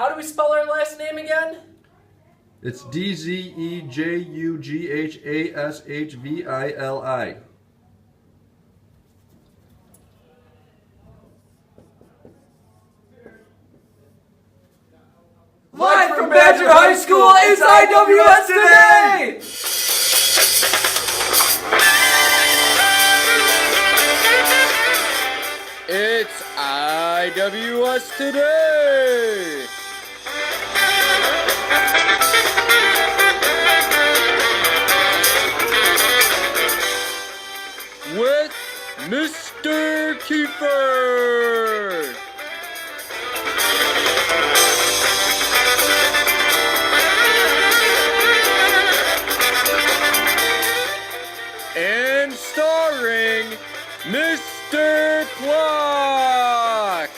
How do we spell our last name again? It's DZEJUGHASHVILI. Live from Badger High School, it's IWS Today! It's IWS Today! With Mr. Kiefer! And starring Mr. Clock!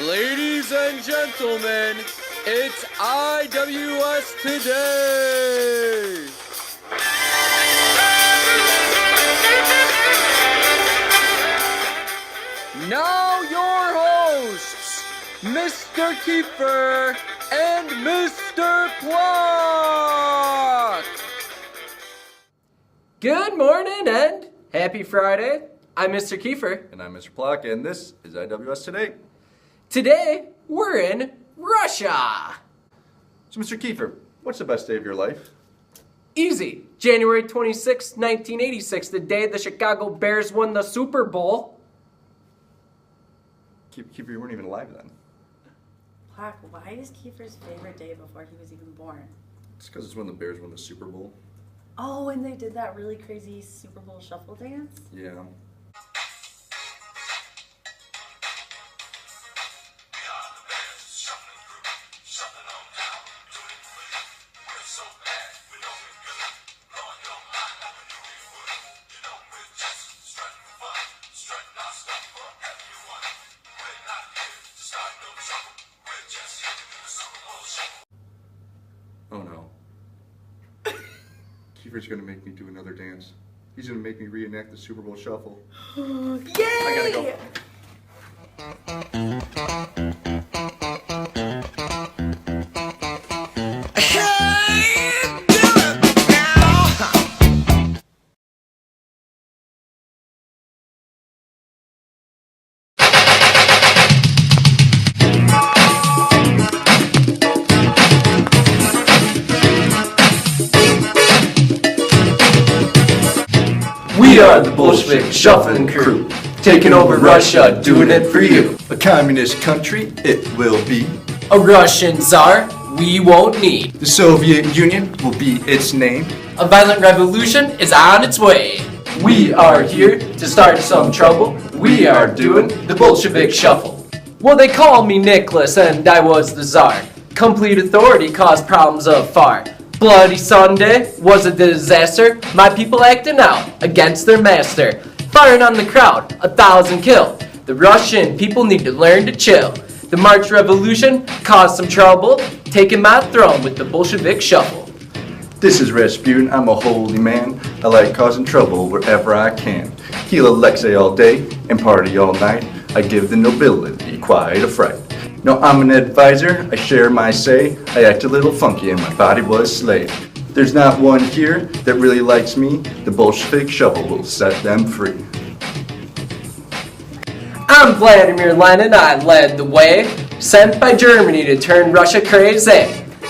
Ladies and gentlemen, it's IWS Today! Now your hosts, Mr. Kiefer and Mr. Clock! Good morning and happy Friday. I'm Mr. Kiefer. And I'm Mr. Plock, and this is IWS Today. Today, we're in Russia. So, Mr. Kiefer, what's the best day of your life? Easy. January 26, 1986, the day the Chicago Bears won the Super Bowl. Kiefer, you weren't even alive then. Plock, why is Kiefer's favorite day before he was even born? It's because it's when the Bears won the Super Bowl. Oh, and they did that really crazy Super Bowl shuffle dance? Yeah. Oh no. Kiefer's gonna make me do another dance. He's gonna make me reenact the Super Bowl shuffle. Yay! I gotta go. We are the Bolshevik shuffling crew, taking over Russia, doing it for you. A communist country, it will be. A Russian Tsar we won't need. The Soviet Union will be its name. A violent revolution is on its way. We are here to start some trouble. We are doing the Bolshevik shuffle. Well, they call me Nicholas and I was the Tsar. Complete authority caused problems afar. Bloody Sunday was a disaster. My people acting out against their master. Firing on the crowd, 1,000 killed. The Russian people need to learn to chill. The March Revolution caused some trouble. Taking my throne with the Bolshevik shuffle. This is Rasputin, I'm a holy man. I like causing trouble wherever I can. Heal Alexei all day and party all night. I give the nobility quite a fright. No, I'm an advisor, I share my say. I act a little funky and my body was slayed. There's not one here that really likes me. The Bolshevik shuffle will set them free. I'm Vladimir Lenin, I led the way. Sent by Germany to turn Russia crazy.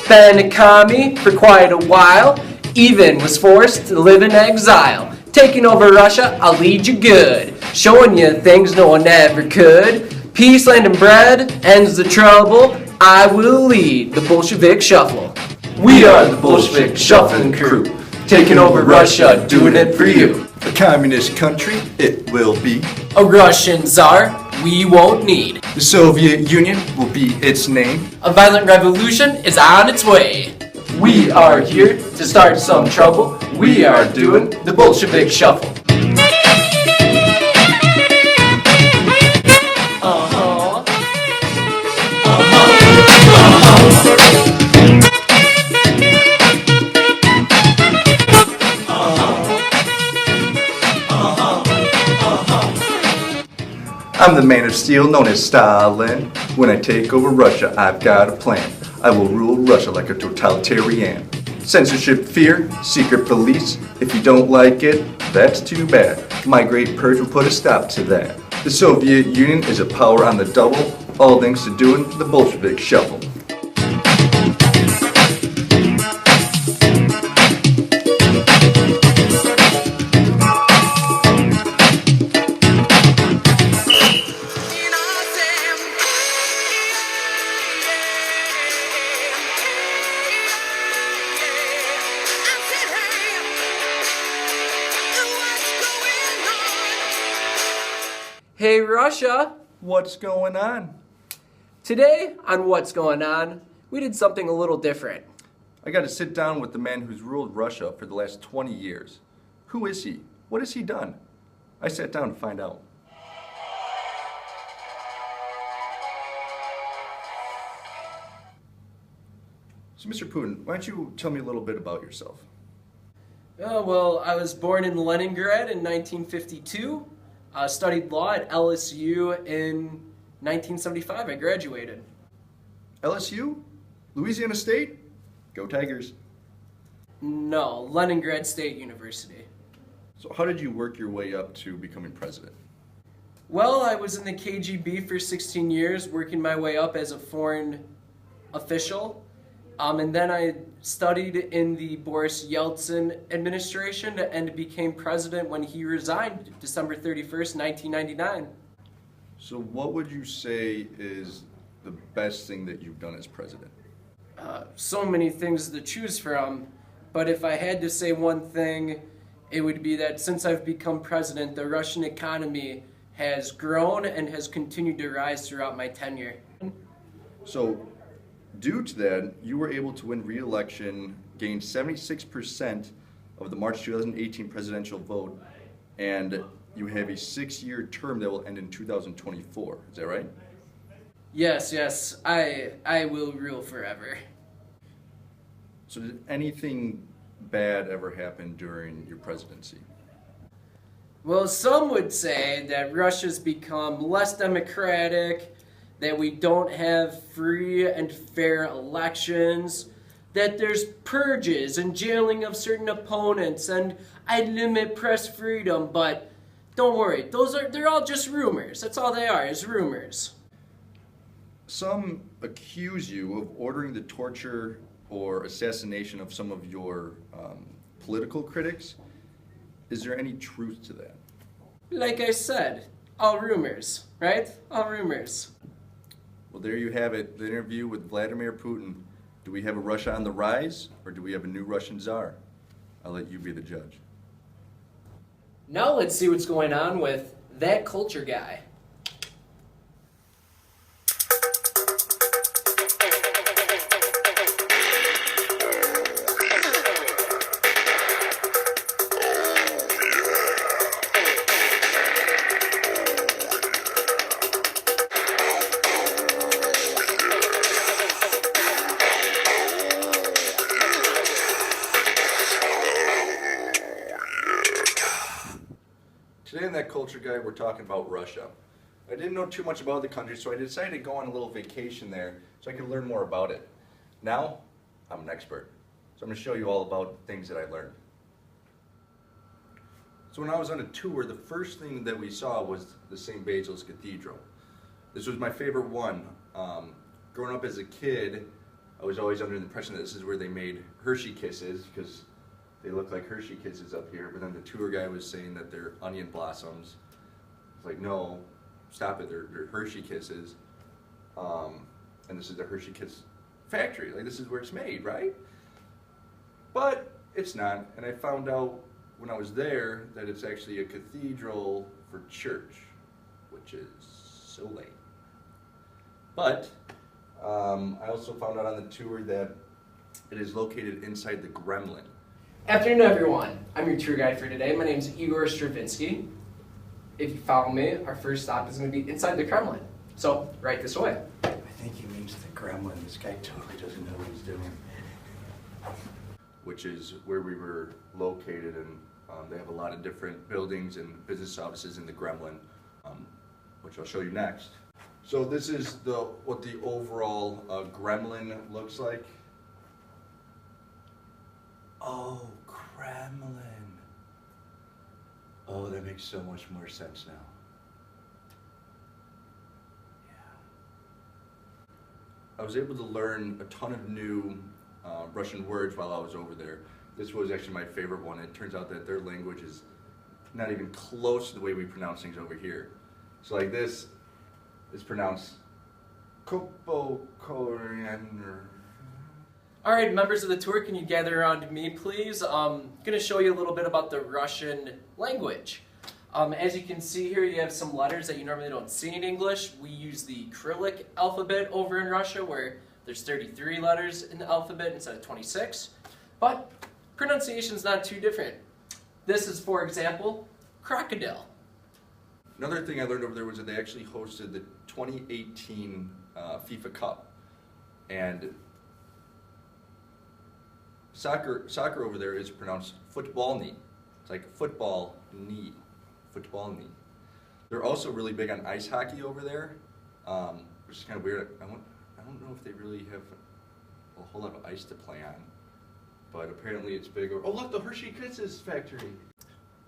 Been a commie for quite a while. Even was forced to live in exile. Taking over Russia, I'll lead you good. Showing you things no one ever could. Peace, land, and bread ends the trouble. I will lead the Bolshevik shuffle. We are the Bolshevik shuffling crew, taking over Russia, doing it for you. A communist country, it will be. A Russian Tsar we won't need. The Soviet Union will be its name. A violent revolution is on its way. We are here to start some trouble. We are doing the Bolshevik shuffle. I'm the man of steel known as Stalin. When I take over Russia, I've got a plan. I will rule Russia like a totalitarian. Censorship, fear, secret police. If you don't like it, that's too bad. My great purge will put a stop to that. The Soviet Union is a power on the double, all thanks to doing the Bolshevik shuffle. Hey Russia! What's going on? Today on What's Going On, we did something a little different. I got to sit down with the man who's ruled Russia for the last 20 years. Who is he? What has he done? I sat down to find out. So, Mr. Putin, why don't you tell me a little bit about yourself? Oh, well, I was born in Leningrad in 1952. Studied law at LSU in 1975. I graduated. LSU? Louisiana State? Go Tigers. No, Leningrad State University. So how did you work your way up to becoming president? Well, I was in the KGB for 16 years, working my way up as a foreign official. And then I studied in the Boris Yeltsin administration and became president when he resigned December 31st, 1999. So what would you say is the best thing that you've done as president? So many things to choose from, but if I had to say one thing, it would be that since I've become president, the Russian economy has grown and has continued to rise throughout my tenure. So due to that, you were able to win re-election, gain 76% of the March 2018 presidential vote, and you have a 6-year term that will end in 2024. Is that right? Yes, I will rule forever. So did anything bad ever happen during your presidency? Well, some would say that Russia's become less democratic, that we don't have free and fair elections, that there's purges and jailing of certain opponents, and I limit press freedom, but don't worry, they're all just rumors. That's all they are, is rumors. Some accuse you of ordering the torture or assassination of some of your political critics. Is there any truth to that? Like I said, all rumors, right? All rumors. Well, there you have it, the interview with Vladimir Putin. Do we have a Russia on the rise, or do we have a new Russian czar? I'll let you be the judge. Now let's see what's going on with that culture guy. Today in That Culture Guide, we're talking about Russia. I didn't know too much about the country, so I decided to go on a little vacation there so I could learn more about it. Now, I'm an expert. So I'm going to show you all about things that I learned. So when I was on a tour, the first thing that we saw was the St. Basil's Cathedral. This was my favorite one. Growing up as a kid, I was always under the impression that this is where they made Hershey Kisses, because they look like Hershey Kisses up here, but then the tour guy was saying that they're onion blossoms. It's like, no, stop it, they're Hershey Kisses. And this is the Hershey Kiss factory, like this is where it's made, right? But it's not, and I found out when I was there that it's actually a cathedral for church, which is so lame. But I also found out on the tour that it is located inside the Kremlin. Afternoon, everyone. I'm your tour guide for today. My name is Igor Stravinsky. If you follow me, our first stop is going to be inside the Kremlin. So, right this way. I think he means the Kremlin. This guy totally doesn't know what he's doing. Which is where we were located, and they have a lot of different buildings and business offices in the Kremlin. which I'll show you next. So this is what the overall gremlin looks like. Oh, Kremlin. Oh, that makes so much more sense now. I was able to learn a ton of new Russian words while I was over there. This was actually my favorite one. It turns out that their language is not even close to the way we pronounce things over here. So like this is pronounced Kopo Coriander. All right, members of the tour, can you gather around me, please? I'm going to show you a little bit about the Russian language. As you can see here, you have some letters that you normally don't see in English. We use the Cyrillic alphabet over in Russia, where there's 33 letters in the alphabet instead of 26. But pronunciation's not too different. This is, for example, crocodile. Another thing I learned over there was that they actually hosted the 2018 FIFA Cup. And soccer over there is pronounced football knee. It's like football knee. Football knee. They're also really big on ice hockey over there, which is kind of weird. I don't know if they really have a whole lot of ice to play on, but apparently it's big. Oh look, the Hershey Kisses factory.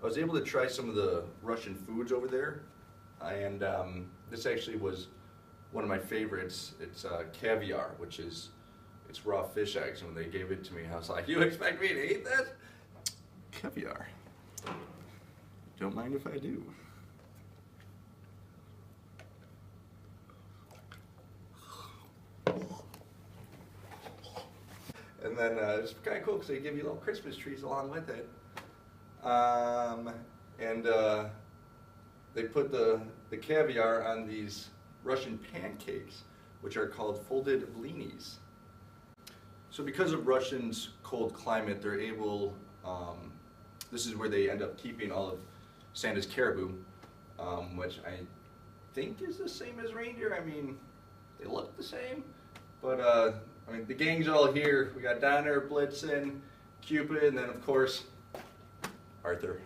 I was able to try some of the Russian foods over there, and this actually was one of my favorites. It's caviar, which is it's raw fish eggs. And when they gave it to me, I was like, "You expect me to eat that?" Caviar. Don't mind if I do. And then it's kind of cool because they give you little Christmas trees along with it. And they put the caviar on these Russian pancakes, which are called folded blinis. So because of Russians' cold climate, they're able, this is where they end up keeping all of Santa's caribou, which I think is the same as reindeer. I mean, they look the same, but I mean, the gang's all here. We got Donner, Blitzen, Cupid, and then of course, Arthur.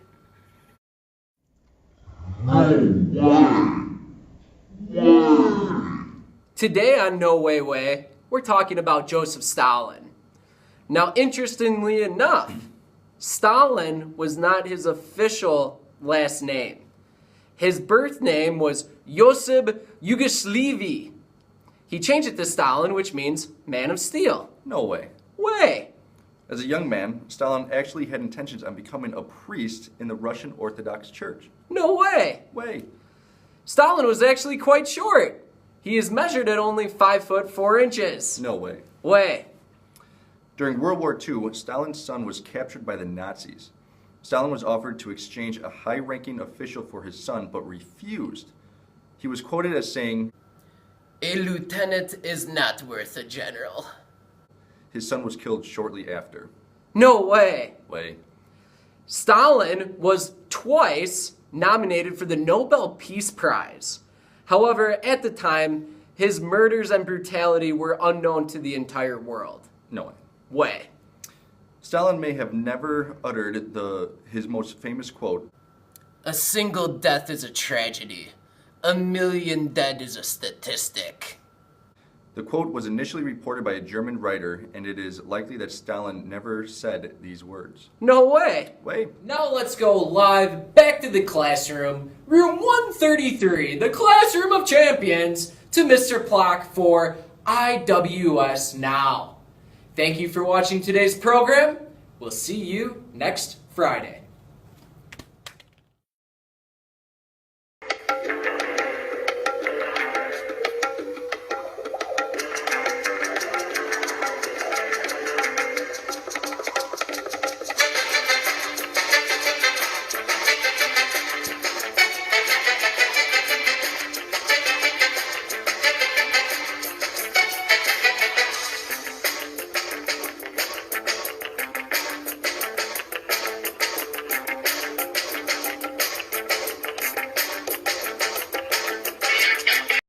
Today on No Way Way, we're talking about Joseph Stalin. Now, interestingly enough, Stalin was not his official last name. His birth name was Josip Yugoslavi. He changed it to Stalin, which means man of steel. No way. Way. As a young man, Stalin actually had intentions on becoming a priest in the Russian Orthodox Church. No way. Way. Stalin was actually quite short. He is measured at only 5 foot 4 inches. No way. Way. During World War II, Stalin's son was captured by the Nazis. Stalin was offered to exchange a high-ranking official for his son, but refused. He was quoted as saying, "A lieutenant is not worth a general." His son was killed shortly after. No way. Way. Stalin was twice nominated for the Nobel Peace Prize. However, at the time, his murders and brutality were unknown to the entire world. No way. Way. Stalin may have never uttered his most famous quote, "A single death is a tragedy. A million dead is a statistic." The quote was initially reported by a German writer, and it is likely that Stalin never said these words. No way. Way. Now let's go live back to the classroom, room 133, the classroom of champions, to Mr. Plock for IWS Now. Thank you for watching today's program. We'll see you next Friday.